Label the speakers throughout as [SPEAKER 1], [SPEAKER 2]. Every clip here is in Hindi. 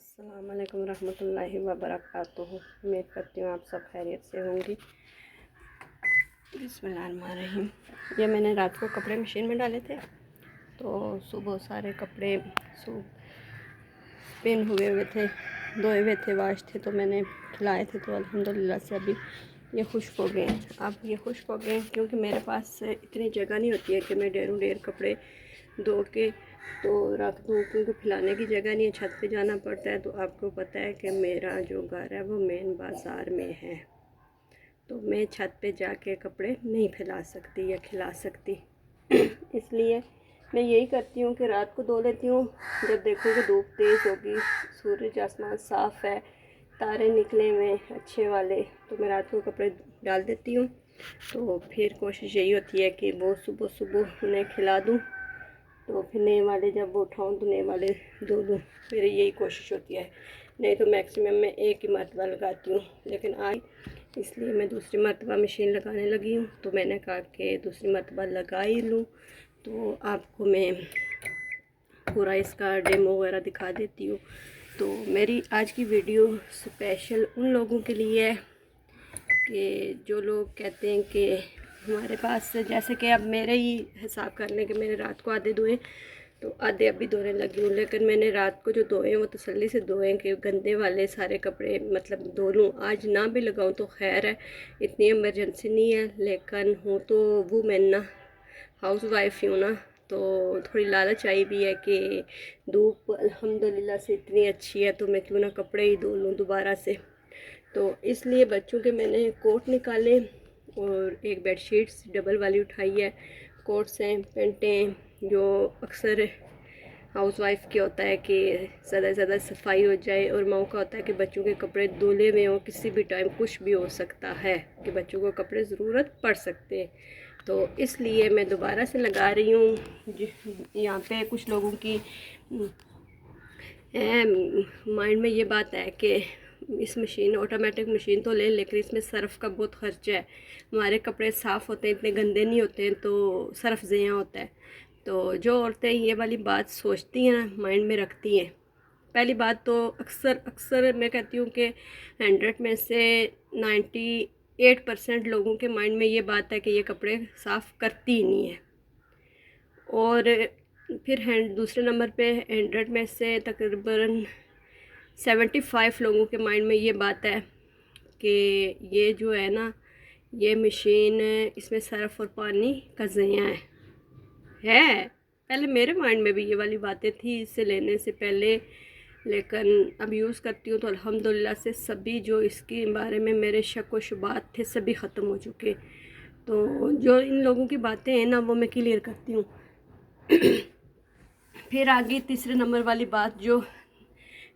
[SPEAKER 1] अस्सलाम वालेकुम रहमतुल्लाहि व बरकातुहू। उम्मीद करती हूँ आप सब खैरियत से होंगी। बिस्मिल्लाहिर्रहमानिर्रहीम। ये मैंने रात को कपड़े मशीन में डाले थे, तो सुबह सारे कपड़े स्पिन हुए थे, धोए हुए थे, वाश थे, तो मैंने खिलाए थे। तो अल्हम्दुलिल्लाह से अभी ये खुश्क हो गए। अब ये खुश्क हो गए क्योंकि मेरे पास इतनी जगह नहीं होती है कि मैं ढेर कपड़े धो के तो रख दूँ, क्योंकि फैलाने की जगह नहीं है, छत पे जाना पड़ता है। तो आपको पता है कि मेरा जो घर है वो मेन बाज़ार में है, तो मैं छत पे जाके कपड़े नहीं फैला सकती या खिला सकती। इसलिए मैं यही करती हूँ कि रात को धो लेती हूँ। जब देखूँ कि धूप तेज़ होगी, सूरज आसमान साफ़ है, तारे निकले हुए अच्छे वाले, तो मैं रात को कपड़े डाल देती हूँ। तो फिर कोशिश यही होती है कि वो सुबह सुबह उन्हें खिला दूँ, तो फिर नए वाले जब वो उठाऊँ तो नए वाले धो लूँ। मेरी यही कोशिश होती है। नहीं तो मैक्सिमम मैं एक ही मरतबा लगाती हूँ, लेकिन आज इसलिए मैं दूसरी मरतबा मशीन लगाने लगी हूँ। तो मैंने कहा कि दूसरी मरतबा लगा ही लूँ, तो आपको मैं पूरा इसका डेमो वगैरह दिखा देती हूँ। तो मेरी आज की वीडियो स्पेशल उन लोगों के लिए है कि जो लोग कहते हैं कि हमारे पास, जैसे कि अब मेरे ही हिसाब कर लें कि मैंने रात को आधे धोए तो आधे अभी धोने लगी हूँ, लेकिन मैंने रात को जो धोए हैं वो तसल्ली से धोए कि गंदे वाले सारे कपड़े मतलब धो लूँ। आज ना भी लगाऊँ तो खैर है, इतनी इमरजेंसी नहीं है, लेकिन हूँ तो वो मैं ना हाउस वाइफ ही हूँ ना, तो थोड़ी लालच आई भी है कि धूप अल्हम्दुलिल्लाह से इतनी अच्छी है, तो मैं क्यों ना कपड़े ही धो लूँ दोबारा से। तो इसलिए बच्चों के मैंने कोट निकाले और एक बेडशीट्स डबल वाली उठाई है। कोट्स हैं, पेंटें, जो अक्सर हाउस वाइफ के होता है कि ज़्यादा से ज़्यादा सफाई हो जाए, और मौका होता है कि बच्चों के कपड़े धुले हुए हों, किसी भी टाइम कुछ भी हो सकता है कि बच्चों को कपड़े ज़रूरत पड़ सकते हैं। तो इसलिए मैं दोबारा से लगा रही हूँ। यहाँ पे कुछ लोगों की माइंड में ये बात है कि इस मशीन ऑटोमेटिक मशीन तो ले, लेकिन इसमें सर्फ़ का बहुत खर्चा है। हमारे कपड़े साफ़ होते हैं, इतने गंदे नहीं होते हैं, तो सर्फ़ ज़िया होता है। तो जो औरतें ये वाली बात सोचती हैं ना, माइंड में रखती हैं, पहली बात तो अक्सर मैं कहती हूँ कि 100 में से 98% लोगों के माइंड में ये बात है कि ये कपड़े साफ़ करती ही नहीं है। और फिर दूसरे नंबर पे 100 में से तकरीबन 75 लोगों के माइंड में ये बात है कि ये जो है ना, ये मशीन इसमें सर्फ़ और पानी का ज़िया है। पहले मेरे माइंड में भी ये वाली बातें थी इससे लेने से पहले, लेकिन अब यूज़ करती हूँ तो अल्हम्दुलिल्लाह से सभी जो इसके बारे में मेरे शक व शुबात थे सभी ख़त्म हो चुके। तो जो इन लोगों की बातें हैं ना, वो मैं क्लियर करती हूँ। फिर आगे तीसरे नंबर वाली बात, जो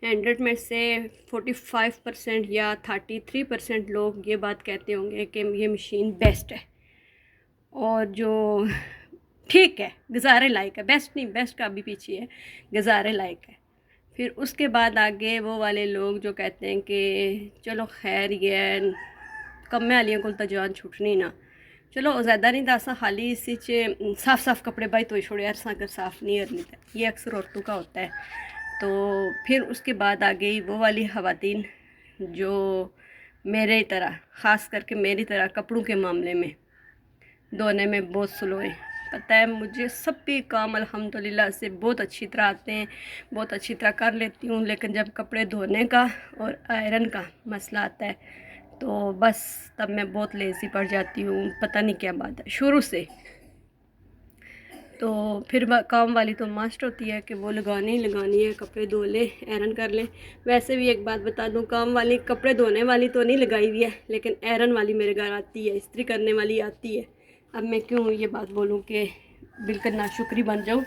[SPEAKER 1] 100 में से 45% या 33% लोग ये बात कहते होंगे कि ये मशीन बेस्ट है, और जो ठीक है, गुजारे लायक है, बेस्ट नहीं, बेस्ट का भी पीछे है, गुजारे लायक है। फिर उसके बाद आगे वो वाले लोग जो कहते हैं कि चलो खैर ये कम्मे आलियां को तो जान छुटनी ना, चलो ज़्यादा नहीं दसा खाली इसी च साफ़ कपड़े भाई तो छोड़े यार अगर साफ़ नहीं करनी था। ये अक्सर औरतों का होता है। तो फिर उसके बाद आ गई वो वाली ख़वातीन जो मेरे तरह, ख़ास करके मेरी तरह कपड़ों के मामले में धोने में बहुत स्लो है। पता है मुझे सब भी काम अल्हम्दुलिल्लाह से बहुत अच्छी तरह आते हैं, बहुत अच्छी तरह कर लेती हूँ, लेकिन जब कपड़े धोने का और आयरन का मसला आता है तो बस तब मैं बहुत लेज़ी पड़ जाती हूँ। पता नहीं क्या बात है शुरू से। तो फिर काम वाली तो मस्ट होती है कि वो लगानी ही लगानी है, कपड़े धो ले, आयरन कर ले। वैसे भी एक बात बता दूँ, काम वाली कपड़े धोने वाली तो नहीं लगाई हुई है, लेकिन आयरन वाली मेरे घर आती है, इस्त्री करने वाली आती है। अब मैं क्यों ये बात बोलूँ कि बिल्कुल नाशुक्री बन जाऊँ।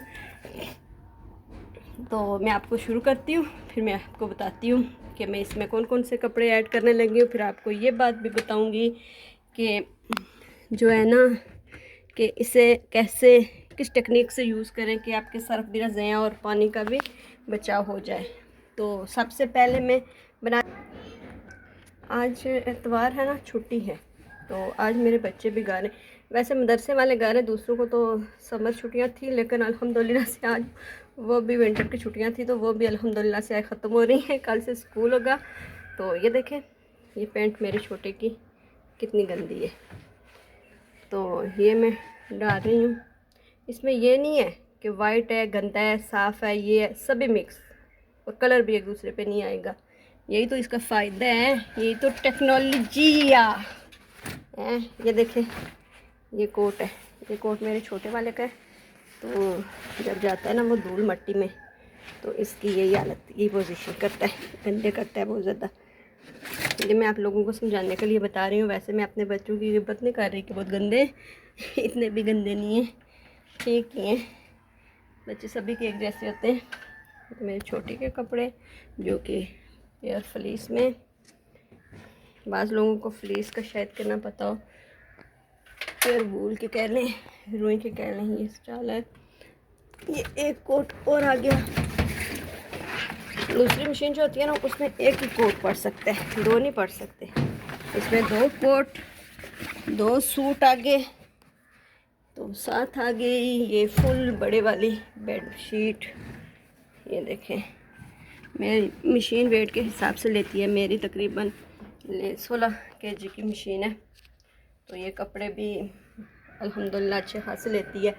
[SPEAKER 1] तो मैं आपको शुरू करती हूँ, फिर मैं आपको बताती हूँ कि मैं इसमें कौन कौन से कपड़े ऐड करने लगी हूँ। फिर आपको ये बात भी बताऊँगी कि जो है ना, कि इसे कैसे, किस टेक्निक से यूज़ करें कि आपके सर्फ भी ना ज़िया और पानी का भी बचाव हो जाए। तो सबसे पहले मैं आज एतवार है ना, छुट्टी है, तो आज मेरे बच्चे भी घर हैं। वैसे मदरसे वाले घर हैं, दूसरों को तो समर छुट्टियां थी, लेकिन अल्हम्दुलिल्लाह से आज वो भी विंटर की छुट्टियां थी तो वो भी अल्हम्दुलिल्लाह से ख़त्म हो रही हैं। कल से स्कूल होगा। तो ये देखें, ये पैंट मेरे छोटे की कितनी गंदी है। तो ये मैं डाल रही हूँ। इसमें ये नहीं है कि वाइट है, गंदा है, साफ़ है, ये है, सभी मिक्स, और कलर भी एक दूसरे पे नहीं आएगा। यही तो इसका फ़ायदा है, यही तो टेक्नोलॉजी है। ये देखें, ये कोट है, ये कोट मेरे छोटे वाले का है। तो जब जाता है ना वो धूल मट्टी में, तो इसकी यही हालत, यही पोजीशन करता है, गंदे करता है बहुत ज़्यादा। ये मैं आप लोगों को समझाने के लिए बता रही हूँ। वैसे मैं अपने बच्चों की गिब्बत नहीं कर रही कि बहुत गंदे इतने भी गंदे नहीं हैं, ठीक ही हैं। बच्चे सभी के एक जैसे होते हैं। तो मेरे छोटे के कपड़े जो कि एयर फ्लीस में, बाज़ लोगों को फ्लीस का शायद करना पता हो, एयर वूल के कह लें, रुई के कह लें, ये स्टाइल है। ये एक कोट और आ गया। दूसरी मशीन जो होती है ना उसमें एक ही कोट पड़ सकता है, दो नहीं पड़ सकते। इसमें 2 कोट, 2 सूट आ गए। तो साथ आ गई ये फुल बड़े वाली बेड शीट। ये देखें, मेरी मशीन वेट के हिसाब से लेती है। मेरी तकरीबन 16 केजी की मशीन है। तो ये कपड़े भी अल्हम्दुलिल्लाह अच्छे खासे लेती है।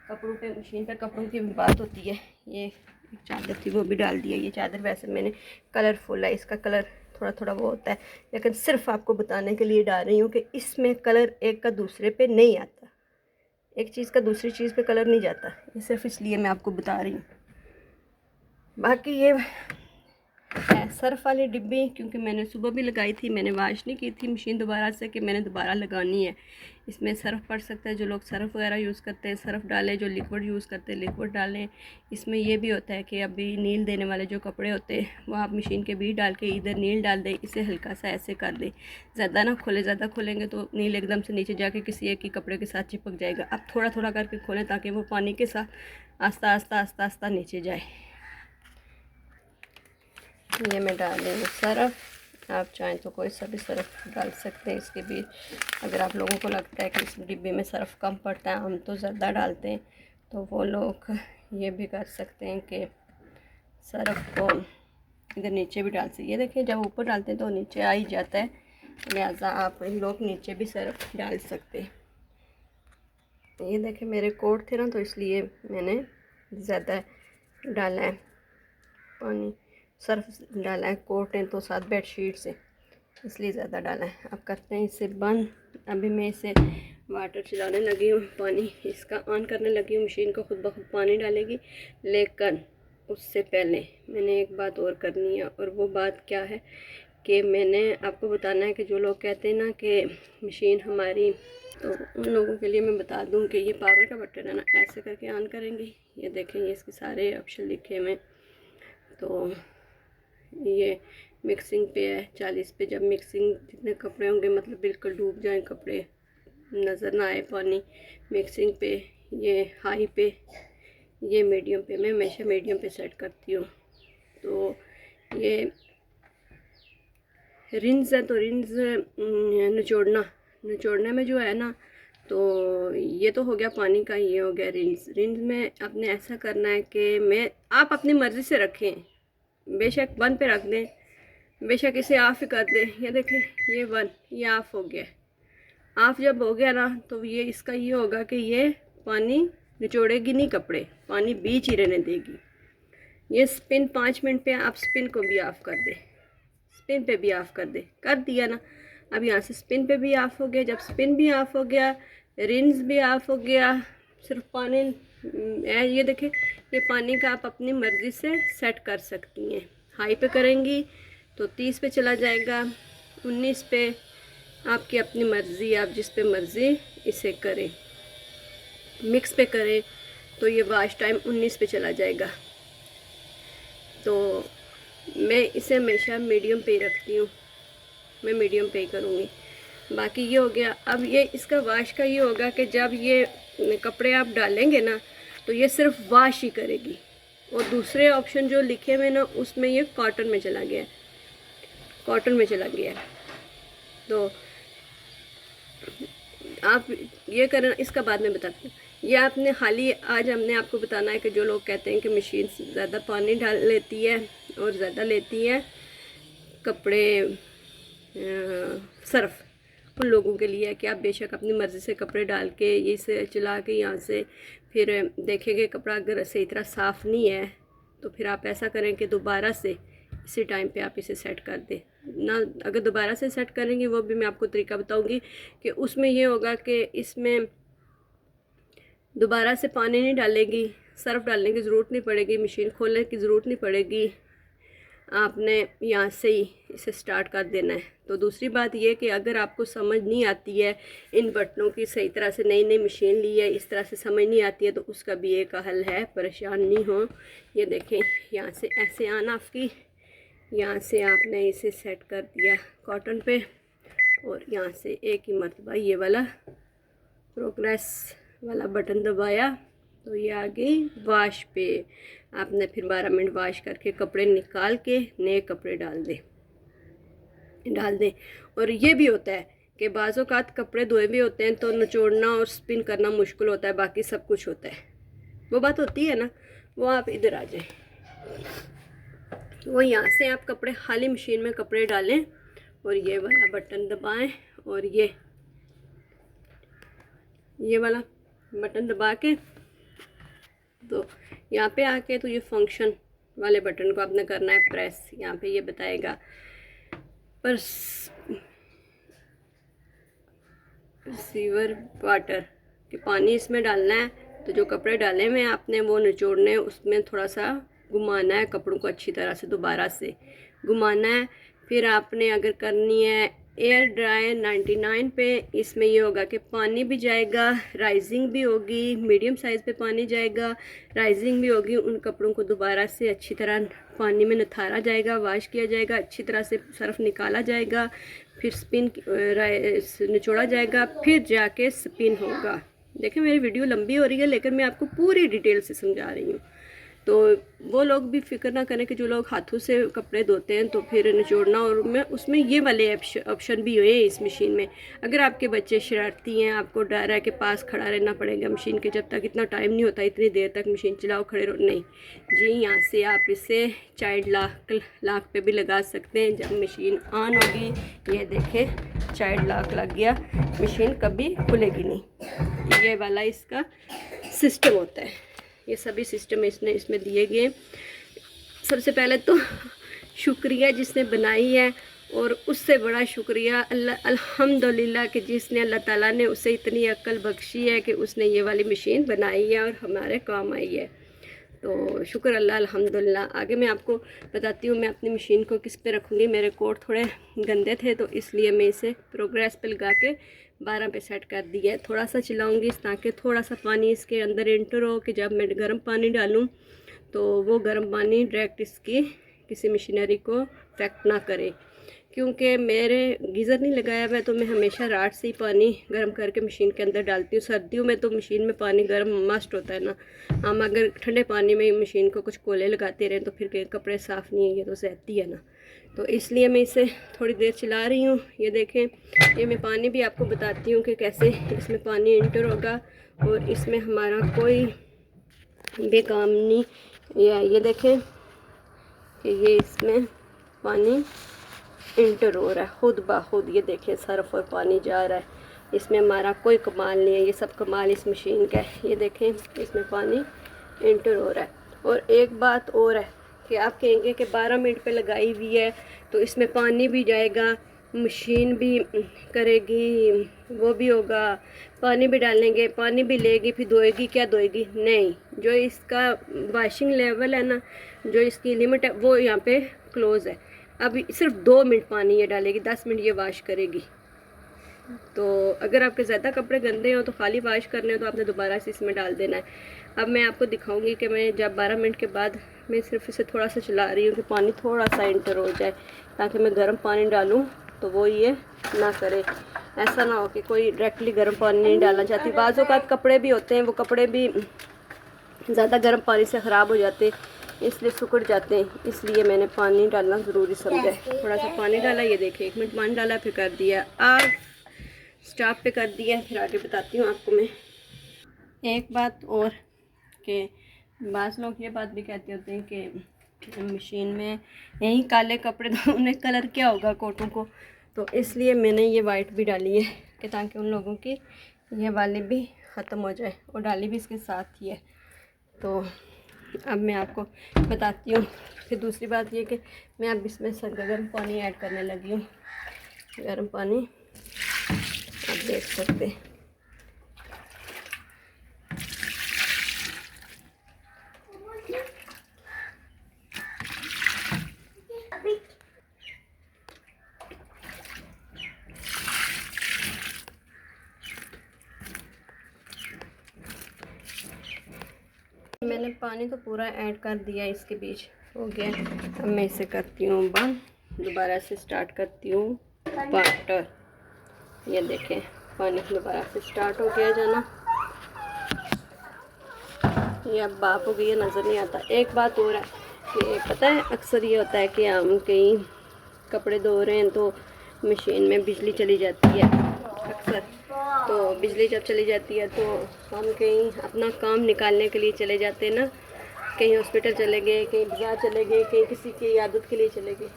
[SPEAKER 1] कपड़ों पे, मशीन पे कपड़ों की भी बात होती है। ये एक चादर थी वो भी डाल दिया। ये चादर वैसे मैंने कलरफुल है, इसका कलर थोड़ा थोड़ा वो होता है, लेकिन सिर्फ आपको बताने के लिए डाल रही हूँ कि इसमें कलर एक का दूसरे पे नहीं आता, एक चीज़ का दूसरी चीज़ पे कलर नहीं जाता। ये सिर्फ इसलिए मैं आपको बता रही हूँ। बाकी ये सर्फ वाली डिब्बी, क्योंकि मैंने सुबह भी लगाई थी, मैंने वाश नहीं की थी मशीन दोबारा से कि मैंने दोबारा लगानी है। इसमें सर्फ़ पड़ सकता है, जो लोग सर्फ़ वगैरह यूज़ करते हैं सर्फ़ डालें, जो लिक्विड यूज़ करते हैं लिक्विड डालें। इसमें यह भी होता है कि अभी नील देने वाले जो कपड़े होते हैं वो आप मशीन के बीच डाल के इधर नील डाल दें, इसे हल्का सा ऐसे कर दें। ज़्यादा ना खोलें, ज़्यादा खोलेंगे तो नील एकदम से नीचे जाके किसी एक ही कपड़े के साथ चिपक जाएगा। अब थोड़ा थोड़ा करके खोलें ताकि वो पानी के साथ आस्ता आस्ता आस्ता आस्ता नीचे जाए। ये मैं डाल रही हूँ सरफ। आप चाहें तो कोई सा भी सरफ डाल सकते हैं इसके बीच। अगर आप लोगों को लगता है कि इस डिब्बे में सरफ कम पड़ता है, हम तो ज़्यादा डालते हैं, तो वो लोग ये भी कर सकते हैं कि सरफ को इधर नीचे भी डाल सकते। ये देखिए, जब ऊपर डालते हैं तो नीचे आ ही जाता है, लिहाजा आप लोग नीचे भी सरफ डाल सकते हैं। ये देखिए, मेरे कोट थे ना तो इसलिए मैंने ज़्यादा डाला है पानी, सर्फ डाला है। कोट है तो साथ बेडशीट से, इसलिए ज़्यादा डाला है। अब करते हैं इसे बंद। अभी मैं इसे वाटर चलाने लगी हूँ, पानी इसका ऑन करने लगी हूँ। मशीन को खुद ब खुद पानी डालेगी, लेकिन उससे पहले मैंने एक बात और करनी है। और वो बात क्या है कि मैंने आपको बताना है कि जो लोग कहते हैं ना कि मशीन हमारी, तो उन लोगों के लिए मैं बता दूं कि ये पावर का बटन है ना, ऐसे करके ऑन करेंगे। ये देखें, ये इसके सारे ऑप्शन लिखे हुए। तो ये मिक्सिंग पे है 40 पे। जब मिक्सिंग जितने कपड़े होंगे, मतलब बिल्कुल डूब जाएं कपड़े, नज़र ना आए पानी, मिक्सिंग पे। ये हाई पे, ये मीडियम पे। मैं हमेशा मीडियम पे सेट करती हूँ। तो ये रिंस है, तो रिंस निचोड़ने में जो है ना, तो ये तो हो गया पानी का, ये हो गया रिंस। रिंस में आपने ऐसा करना है कि आप अपनी मर्ज़ी से रखें, बेशक बंद पे रख दें, बेशक इसे ऑफ ही कर दें। ये देखें, ये बंद, ये ऑफ हो गया। ऑफ जब हो गया ना, तो ये इसका ये होगा कि ये पानी निचोड़ेगी नहीं कपड़े, पानी बीच ही रहने देगी। ये स्पिन 5 मिनट पे आप स्पिन को भी ऑफ़ कर दें, स्पिन पे भी ऑफ़ कर दें। कर दिया ना, अब यहाँ से स्पिन पे भी ऑफ़ हो गया। जब स्पिन भी ऑफ़ हो गया, रिंस भी ऑफ़ हो गया, सिर्फ पानी ये देखें, ये पानी का आप अपनी मर्ज़ी से सेट कर सकती हैं। हाई पे करेंगी तो 30 पे चला जाएगा, 19 पे, आपकी अपनी मर्ज़ी, आप जिस पे मर्ज़ी इसे करें। मिक्स पे करें तो ये वॉश टाइम 19 पे चला जाएगा। तो मैं इसे हमेशा मीडियम पे ही रखती हूँ, मैं मीडियम पे ही करूँगी। बाकी ये हो गया। अब ये इसका वाश का ये होगा कि जब ये कपड़े आप डालेंगे ना, तो ये सिर्फ वाश ही करेगी। और दूसरे ऑप्शन जो लिखे हुए ना, उसमें ये कॉटन में चला गया, कॉटन में चला गया। तो आप ये करना, इसका बाद में बताती हूँ। ये आपने खाली आज हमने आपको बताना है कि जो लोग कहते हैं कि मशीन ज़्यादा पानी डाल लेती है और ज़्यादा लेती है कपड़े सर्फ़, उन लोगों के लिए है कि आप बेशक अपनी मर्ज़ी से कपड़े डाल के इसे चला के यहाँ से फिर देखेंगे कपड़ा अगर सही तरह साफ़ नहीं है तो फिर आप ऐसा करें कि दोबारा से इसी टाइम पे आप इसे सेट कर दें ना। अगर दोबारा से सेट करेंगे वो भी मैं आपको तरीका बताऊंगी कि उसमें ये होगा कि इसमें दोबारा से पानी नहीं डालेंगी, सर्फ डालने की ज़रूरत नहीं पड़ेगी, मशीन खोलने की ज़रूरत नहीं पड़ेगी, आपने यहाँ से ही इसे स्टार्ट कर देना है। तो दूसरी बात ये कि अगर आपको समझ नहीं आती है इन बटनों की सही तरह से, नई नई मशीन ली है इस तरह से समझ नहीं आती है, तो उसका भी एक हल है, परेशान नहीं हो। ये देखें यहाँ से ऐसे आना आपकी, यहाँ से आपने इसे सेट कर दिया कॉटन पे और यहाँ से एक ही मरतबा ये वाला प्रोग्रेस वाला बटन दबाया तो ये आ गई वाश पे। आपने फिर 12 मिनट वाश करके कपड़े निकाल के नए कपड़े डाल दें। और ये भी होता है कि बाज़ औक़ात कपड़े धोए हुए होते हैं तो निचोड़ना और स्पिन करना मुश्किल होता है, बाकी सब कुछ होता है। वो बात होती है ना, वो आप इधर आ जाए, वो यहाँ से आप कपड़े खाली मशीन में कपड़े डालें और ये वाला बटन दबाएं और ये वाला बटन दबा के तो यहाँ पे आके तो ये फंक्शन वाले बटन को आपने करना है प्रेस। यहाँ पे ये बताएगा पर रिसीवर वाटर कि पानी इसमें डालना है, तो जो कपड़े डाले हुए हैं आपने वो निचोड़ने हैं, उसमें थोड़ा सा घुमाना है कपड़ों को, अच्छी तरह से दोबारा से घुमाना है। फिर आपने अगर करनी है एयर ड्राई 99 पे, इसमें ये होगा कि पानी भी जाएगा, राइजिंग भी होगी, मीडियम साइज़ पे पानी जाएगा, राइजिंग भी होगी। उन कपड़ों को दोबारा से अच्छी तरह पानी में निथारा जाएगा, वाश किया जाएगा, अच्छी तरह से सर्फ निकाला जाएगा, फिर स्पिन निचोड़ा जाएगा, फिर जाके स्पिन होगा। देखिए मेरी वीडियो लंबी हो रही है लेकिन मैं आपको पूरी डिटेल से समझा रही हूँ, तो वो लोग भी फिक्र ना करें कि जो लोग हाथों से कपड़े धोते हैं तो फिर निचोड़ना। और मैं उसमें ये वाले ऑप्शन भी हुए इस मशीन में। अगर आपके बच्चे शरारती हैं, आपको डर है कि पास खड़ा रहना पड़ेगा मशीन के, जब तक इतना टाइम नहीं होता इतनी देर तक मशीन चलाओ खड़े रहो, नहीं जी, यहाँ से आप इसे चाइल्ड लॉक पे भी लगा सकते हैं। जब मशीन ऑन होगी ये देखें चाइल्ड लॉक लग गया, मशीन कभी खुलेगी नहीं। ये वाला इसका सिस्टम होता है, ये सभी सिस्टम इसमें दिए गए। सबसे पहले तो शुक्रिया जिसने बनाई है, और उससे बड़ा शुक्रिया अल्हम्दुलिल्लाह कि जिसने अल्लाह ताला ने उसे इतनी अक्ल बख्शी है कि उसने ये वाली मशीन बनाई है और हमारे काम आई है। तो शुक्र अल्लाह अल्हम्दुलिल्लाह। आगे मैं आपको बताती हूँ मैं अपनी मशीन को किस पे रखूँगी। मेरे कोट थोड़े गंदे थे तो इसलिए मैं इसे प्रोग्रेस पे लगा के 12 पे सेट कर दिया है। थोड़ा सा चलाऊँगी ताकि थोड़ा सा पानी इसके अंदर इंटर हो कि जब मैं गर्म पानी डालूँ तो वो गर्म पानी डायरेक्ट इसकी किसी मशीनरी को अफेक्ट ना करे। क्योंकि मेरे गीज़र नहीं लगाया हुआ है तो मैं हमेशा रात से ही पानी गर्म करके मशीन के अंदर डालती हूँ। सर्दियों में तो मशीन में पानी गर्म मस्ट होता है ना, हम अगर ठंडे पानी में मशीन को कुछ कोले लगाते रहें तो फिर कपड़े साफ़ नहीं है, ये तो सहती है ना। तो इसलिए मैं इसे थोड़ी देर चला रही हूँ। ये देखें, ये मैं पानी भी आपको बताती हूँ कि कैसे इसमें पानी इंटर होगा और इसमें हमारा कोई बेकाम नहीं। ये देखें कि ये इसमें पानी इंटर हो रहा है खुद ब खुद। ये देखें सर्फ और पानी जा रहा है, इसमें हमारा कोई कमाल नहीं है, ये सब कमाल इस मशीन का है। ये देखें इसमें पानी इंटर हो रहा है। और एक बात और है कि आप कहेंगे कि 12 मिनट पे लगाई हुई है तो इसमें पानी भी जाएगा, मशीन भी करेगी, वो भी होगा, पानी भी डालेंगे, पानी भी लेगी, फिर धोएगी, क्या धोएगी? नहीं, जो इसका वाशिंग लेवल है ना, जो इसकी लिमिट है वो यहाँ पे क्लोज़ है। अब सिर्फ 2 मिनट पानी ये डालेगी, 10 मिनट ये वाश करेगी। तो अगर आपके ज़्यादा कपड़े गंदे हो तो खाली वाश करने हो तो आपने दोबारा से इसमें डाल देना है। अब मैं आपको दिखाऊंगी कि मैं जब 12 मिनट के बाद मैं सिर्फ इसे थोड़ा सा चला रही हूँ कि पानी थोड़ा सा इंटर हो जाए, ताकि मैं गर्म पानी डालूँ तो वो ये ना करे। ऐसा ना हो कि कोई डायरेक्टली गर्म पानी नहीं डालना चाहती। बाज़ औक़ात कपड़े भी होते हैं, वो कपड़े भी ज़्यादा गर्म पानी से ख़राब हो जाते, इसलिए सुकड़ जाते हैं, इसलिए मैंने पानी डालना ज़रूरी समझा है। थोड़ा सा पानी डाला, ये देखिए 1 मिनट पानी डाला, फिर कर दिया आप स्टॉप पे कर दिया। फिर आगे बताती हूँ आपको मैं। एक बात और कि बाज़ लोग ये बात भी कहते होते हैं कि मशीन में यही काले कपड़े तो उन्हें कलर क्या होगा कोटों को, तो इसलिए मैंने ये वाइट भी डाली है कि ताकि उन लोगों की ये वाली भी ख़त्म हो जाए, और डाली भी इसके साथ ही है। तो अब मैं आपको बताती हूँ। फिर दूसरी बात ये कि मैं अब इसमें गर्म पानी ऐड करने लगी हूँ। गर्म पानी आप देख सकते हैं। मैंने पानी तो पूरा ऐड कर दिया, इसके बीच हो गया। अब मैं इसे करती हूँ बंद, दोबारा से स्टार्ट करती हूँ वाटर। ये देखें पानी दोबारा से स्टार्ट हो गया जाना। ये अब बाप हो गई है, नज़र नहीं आता। एक बात और है कि पता है अक्सर ये होता है कि हम कहीं कपड़े धो रहे हैं तो मशीन में बिजली चली जाती है अक्सर। तो बिजली जब चली जाती है तो हम कहीं अपना काम निकालने के लिए चले जाते हैं ना, कहीं हॉस्पिटल चले गए, कहीं बाजार चले गए, कहीं किसी की आदत के लिए चले गए,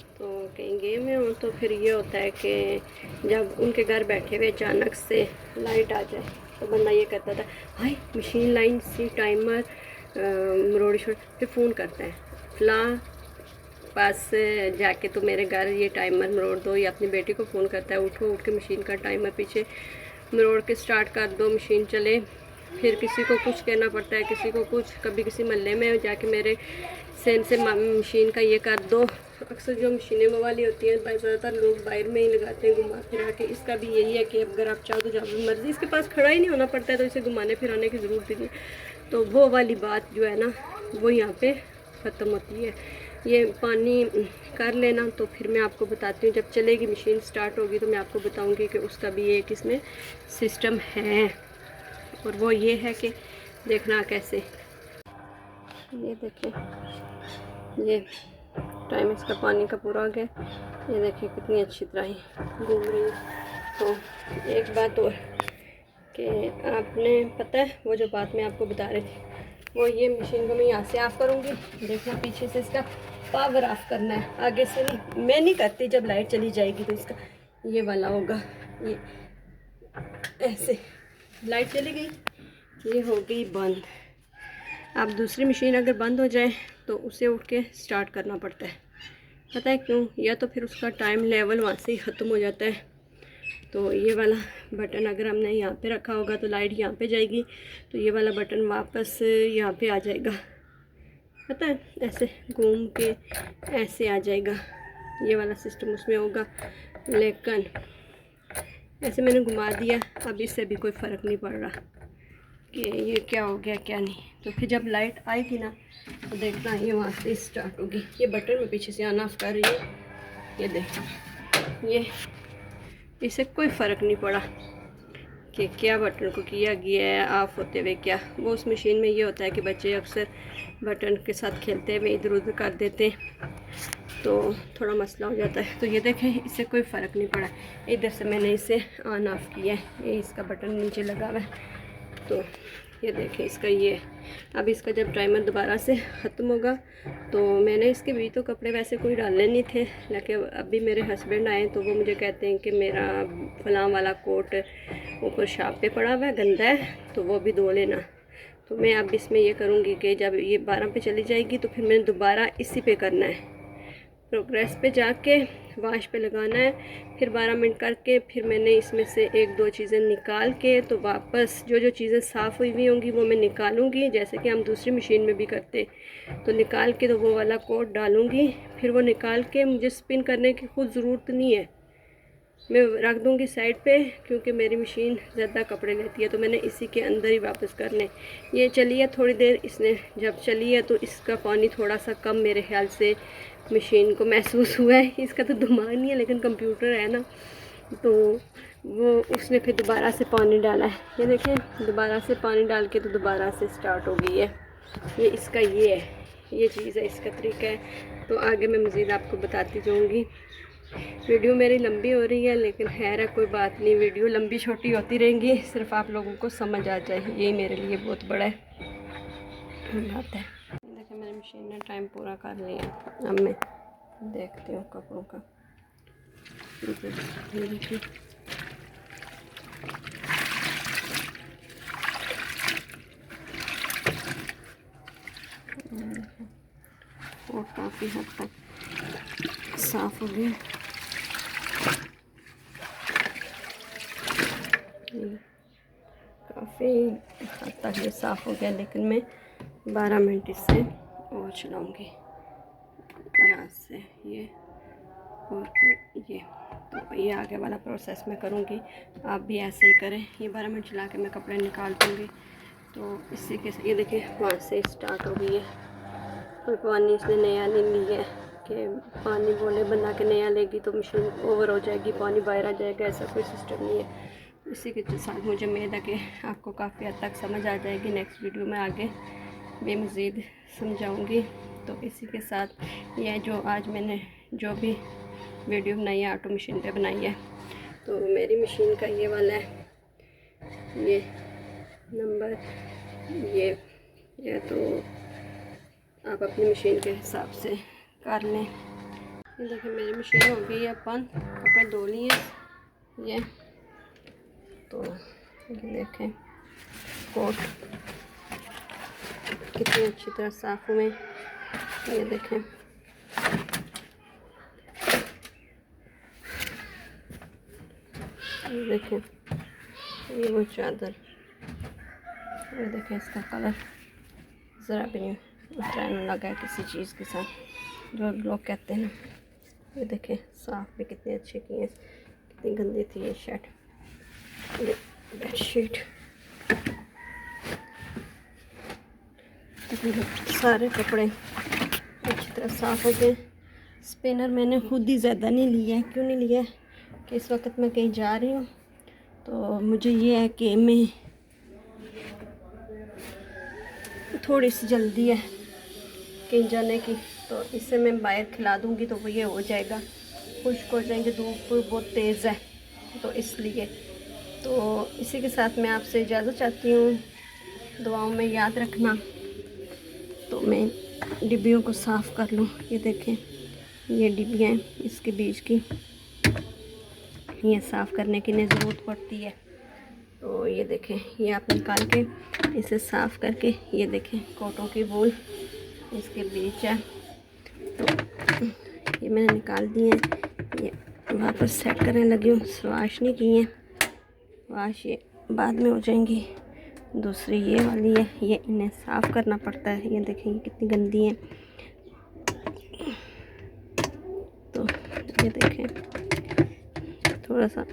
[SPEAKER 1] तो कहीं गए में हो, तो फिर ये होता है कि जब उनके घर बैठे हुए अचानक से लाइट आ जाए तो बंदा ये कहता था हाय मशीन लाइन सी टाइमर मरोड़ी छोड़, फिर फ़ोन करता है फला पास जाके तो मेरे घर ये टाइमर मरोड़ दो, या अपनी बेटी को फ़ोन करता है उठ के मशीन का टाइमर पीछे मरोड़ के स्टार्ट कर दो, मशीन चले। फिर किसी को कुछ कहना पड़ता है, किसी को कुछ, कभी किसी महल्ले में जाके मेरे सेन से मशीन का ये कर दो। अक्सर जो मशीनें वाली होती हैं ज़्यादातर लोग बाहर में ही लगाते हैं घुमा फिरा के। इसका भी यही है कि अगर आप चाहो तो जब मर्ज़ी इसके पास खड़ा ही नहीं होना पड़ता है, तो इसे घुमाने फिराने की ज़रूरत ही नहीं। तो वो वाली बात जो है ना वो यहाँ पे ख़त्म होती है। ये पानी कर लेना, तो फिर मैं आपको बताती हूँ जब चलेगी मशीन स्टार्ट होगी तो मैं आपको बताऊँगी कि उसका भी एक इसमें सिस्टम है, और वो ये है कि देखना कैसे। ये देखिए ये टाइम इसका पानी का पूरा हो गया। ये देखिए कितनी अच्छी तरह ही घूम रही है। तो एक बात और कि आपने पता है वो जो बात मैं आपको बता रही थी, वो ये मशीन को मैं यहाँ से ऑफ़ करूँगी। देखना पीछे से इसका पावर ऑफ़ करना है, आगे से नहीं। मैं नहीं करती, जब लाइट चली जाएगी तो इसका ये वाला होगा। ये ऐसे लाइट चली गई, ये हो गई बंद। अब दूसरी मशीन अगर बंद हो जाए तो उसे उठ के स्टार्ट करना पड़ता है। पता है क्यों? या तो फिर उसका टाइम लेवल वहाँ से ही ख़त्म हो जाता है। तो ये वाला बटन अगर हमने यहाँ पे रखा होगा तो लाइट यहाँ पे जाएगी, तो ये वाला बटन वापस यहाँ पे आ जाएगा। पता है ऐसे घूम के ऐसे आ जाएगा, ये वाला सिस्टम उसमें होगा। लेकिन ऐसे मैंने घुमा दिया, अब इससे भी कोई फ़र्क नहीं पड़ रहा कि ये क्या हो गया क्या नहीं। तो फिर जब लाइट आएगी ना तो देखना ये वहाँ से स्टार्ट होगी। ये बटन में पीछे से ऑन ऑफ कर रही है, ये देखो ये इससे कोई फ़र्क नहीं पड़ा कि क्या बटन को किया गया है ऑफ़ होते हुए। क्या वो उस मशीन में ये होता है कि बच्चे अक्सर बटन के साथ खेलते हुए इधर उधर कर देते हैं, तो थोड़ा मसला हो जाता है। तो ये देखें इससे कोई फ़र्क नहीं पड़ा। इधर से मैंने इसे ऑन ऑफ़ किया है, ये इसका बटन नीचे लगा हुआ है। तो ये देखें इसका ये अब इसका जब टाइमर दोबारा से ख़त्म होगा तो मैंने इसके भी तो कपड़े वैसे कोई डालने नहीं थे, लेकिन अभी मेरे हस्बैंड आए तो वो मुझे कहते हैं कि मेरा फलां वाला कोट ऊपर शाप पे पड़ा हुआ है, गंदा है, तो वो भी धो लेना। तो मैं अब इसमें ये करूँगी कि जब ये 12 पे चली जाएगी तो फिर मैंने दोबारा इसी पे करना है, प्रोग्रेस पे जाके वाश पे लगाना है। फिर 12 मिनट करके फिर मैंने इसमें से 1-2 चीज़ें निकाल के तो वापस जो चीज़ें साफ़ हुई हुई होंगी वो मैं निकालूंगी, जैसे कि हम दूसरी मशीन में भी करते। तो निकाल के तो वो वाला कोट डालूंगी, फिर वो निकाल के मुझे स्पिन करने की खुद ज़रूरत नहीं है, मैं रख दूंगी साइड पे, क्योंकि मेरी मशीन ज़्यादा कपड़े लेती है। तो मैंने इसी के अंदर ही वापस करने। ये चली है थोड़ी देर, इसने जब चली है तो इसका पानी थोड़ा सा कम मेरे ख्याल से मशीन को महसूस हुआ है। इसका तो दिमाग नहीं है लेकिन कंप्यूटर है ना, तो वो उसने फिर दोबारा से पानी डाला है। ये देखें दोबारा से पानी डाल के तो दोबारा से स्टार्ट हो गई है। ये इसका ये है, ये चीज़ है, इसका तरीका है। तो आगे मैं मज़ीद आपको बताती जाऊँगी। वीडियो मेरी लंबी हो रही है, लेकिन खैर है, कोई बात नहीं, वीडियो लंबी छोटी होती रहेंगी, सिर्फ आप लोगों को समझ आ जाए, यही मेरे लिए बहुत बड़ा बात है। देखिए मेरी मशीन ने टाइम पूरा कर लिया। अब मैं देखती हूँ कपड़ों का। देखिए और काफ़ी हद तक साफ़ हो गया। काफ़ी हद तक ये साफ़ हो गया, लेकिन मैं 12 मिनट इससे और चलाऊँगी, यहाँ से ये और फिर ये। तो ये आगे वाला प्रोसेस मैं करूँगी, आप भी ऐसे ही करें। ये 12 मिनट चला के मैं कपड़े निकाल दूँगी। तो इसी के ये देखिए वहाँ से स्टार्ट हो गई है, और पानी इसने नया नहीं लिया है कि पानी बोले बना के नया लेगी तो मशीन ओवर हो जाएगी, पानी बाहर आ जाएगा, ऐसा कोई सिस्टम नहीं है। इसी के साथ मुझे उम्मीद है कि आपको काफ़ी हद तक समझ आ जाएगी। नेक्स्ट वीडियो में आगे मैं मज़ीद समझाऊंगी। तो इसी के साथ यह जो आज मैंने जो भी वीडियो बनाई है ऑटो मशीन पे बनाई है, तो मेरी मशीन का ये वाला है, ये नंबर ये तो आप अपनी मशीन के हिसाब से कर लें। ये देखिए मेरी मशीन हो गई है बंद, कपड़े धो लिए ये। तो ये देखें कोट कितनी अच्छी तरह साफ़ हुए, ये देखें। ये देखें ये वो चादर, ये देखें इसका कलर ज़रा भी नहीं उतराने लगा है किसी चीज़ के साथ, जो लोग कहते हैं ना। ये देखें साफ़ भी कितने अच्छे किए, कितनी गंदी थी ये शर्ट, ये बेडशीट। सारे कपड़े अच्छी तरह साफ़ हो गए। स्पिनर मैंने खुद ही ज़्यादा नहीं लिया है। क्यों नहीं लिया कि इस वक्त मैं कहीं जा रही हूँ, तो मुझे ये है कि मैं थोड़ी सी जल्दी है कहीं जाने की, तो इसे मैं बाहर खिला दूँगी तो वो ये हो जाएगा, खुश्क हो जाएंगे, धूप बहुत तेज़ है तो इसलिए। तो इसी के साथ मैं आपसे इजाज़त चाहती हूँ, दुआओं में याद रखना। तो मैं डिब्बियों को साफ़ कर लूँ। ये देखें ये डिब्बियाँ हैं, इसके बीच की ये साफ़ करने की नहीं ज़रूरत पड़ती है। तो ये देखें ये आप निकाल के इसे साफ़ करके, ये देखें कोटों की वूल इसके बीच है, तो ये मैंने निकाल दिए हैं। ये वापस सेट करने लगी हूँ, वाश नहीं की हैं, वाश ये बाद में हो जाएंगी। दूसरी ये वाली है, ये इन्हें साफ़ करना पड़ता है। ये देखें ये कितनी गंदी है। तो ये देखें थोड़ा सा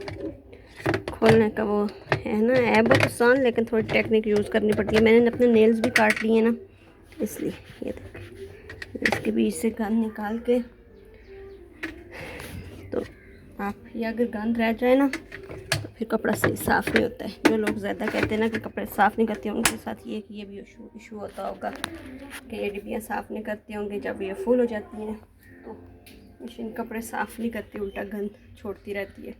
[SPEAKER 1] खोलने का वो है ना, है बहुत आसान, लेकिन थोड़ी टेक्निक यूज़ करनी पड़ती है। मैंने अपने नेल्स भी काट लिए ना, इसलिए। ये देखें इसके बीच से गंद निकाल के, तो आप ये अगर गंद रह जाए ना तो फिर कपड़ा सही साफ़ नहीं होता है। जो लोग ज़्यादा कहते हैं ना कि कपड़े साफ़ नहीं करते, उनके साथ ये भी इशू होता होगा कि ये डिब्बियाँ साफ़ नहीं करती होंगी। जब ये फुल हो जाती हैं तो मशीन कपड़े साफ़ नहीं करती, उल्टा गंद छोड़ती रहती है।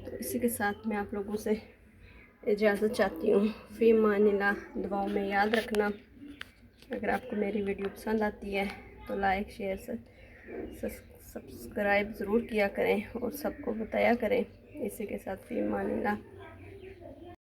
[SPEAKER 1] तो इसी के साथ मैं आप लोगों से इजाज़त चाहती हूँ। फ़ी अमानिल्लाह, दुआओं में याद रखना। अगर आपको मेरी वीडियो पसंद आती है तो लाइक शेयर सब्सक्राइब ज़रूर किया करें और सबको बताया करें। इसी के साथ फ़ी अमानिल्लाह।